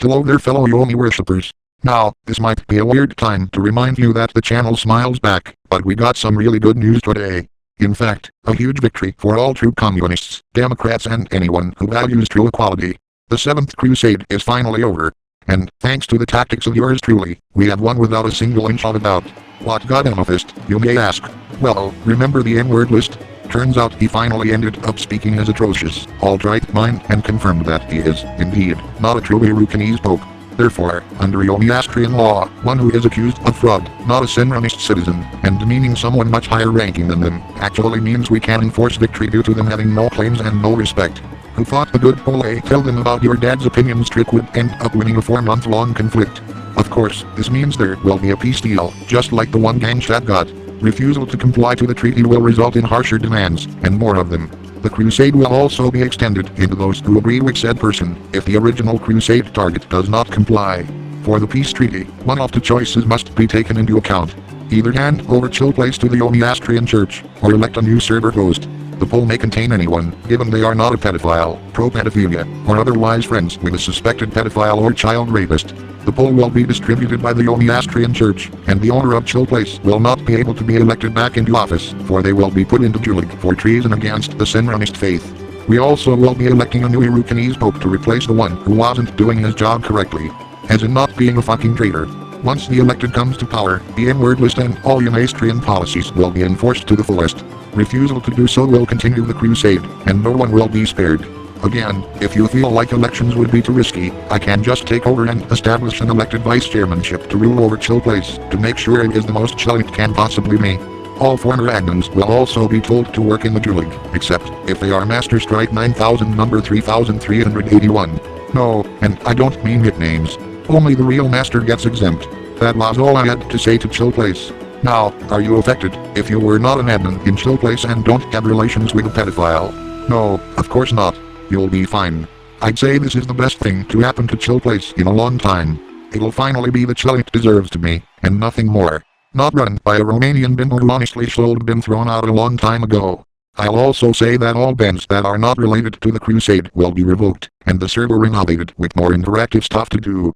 Hello there fellow Yomi worshippers. Now, this might be a weird time to remind you that the channel smiles back, but we got some really good news today. In fact, a huge victory for all true communists, Democrats and anyone who values true equality. The 7th Crusade is finally over. And, thanks to the tactics of yours truly, we have won without a single inch of a doubt. What got Amethyst, you may ask? Well, remember the N-word list? Turns out he finally ended up speaking as atrocious, alt-right mind, and confirmed that he is, indeed, not a true Irukandese pope. Therefore, under Yomi law, one who is accused of fraud, not a Senranist citizen, and demeaning someone much higher ranking than them, actually means we can enforce victory due to them having no claims and no respect. Who fought the good Pole? Tell them about your dad's opinions. Trick would end up winning a 4-month-long conflict. Of course, this means there will be a peace deal, just like the one Gangshat got. Refusal to comply to the treaty will result in harsher demands, and more of them. The crusade will also be extended into those who agree with said person, if the original crusade target does not comply. For the peace treaty, one of the choices must be taken into account. Either hand over Chill Place to the Yomi Church, or elect a new server host. The poll may contain anyone, given they are not a pedophile, pro-pedophilia, or otherwise friends with a suspected pedophile or child rapist. The poll will be distributed by the Yomi Church, and the owner of Chill Place will not be able to be elected back into office, for they will be put into Julig for treason against the Senranist faith. We also will be electing a new Irukandese pope to replace the one who wasn't doing his job correctly. As in not being a fucking traitor. Once the elected comes to power, the N-word list and all Yomastrian policies will be enforced to the fullest. Refusal to do so will continue the crusade, and no one will be spared. Again, if you feel like elections would be too risky, I can just take over and establish an elected vice chairmanship to rule over Chill Place, to make sure it is the most chill it can possibly be. All former admins will also be told to work in the Julig, except if they are Master Strike 9000 number 3381. No, and I don't mean nicknames. Only the real master gets exempt. That was all I had to say to Chill Place. Now, are you affected if you were not an admin in Chill Place and don't have relations with a pedophile? No, of course not. You'll be fine. I'd say this is the best thing to happen to Chill Place in a long time. It'll finally be the chill it deserves to be, and nothing more. Not run by a Romanian bimbo who honestly should have been thrown out a long time ago. I'll also say that all bans that are not related to the crusade will be revoked, and the server renovated with more interactive stuff to do.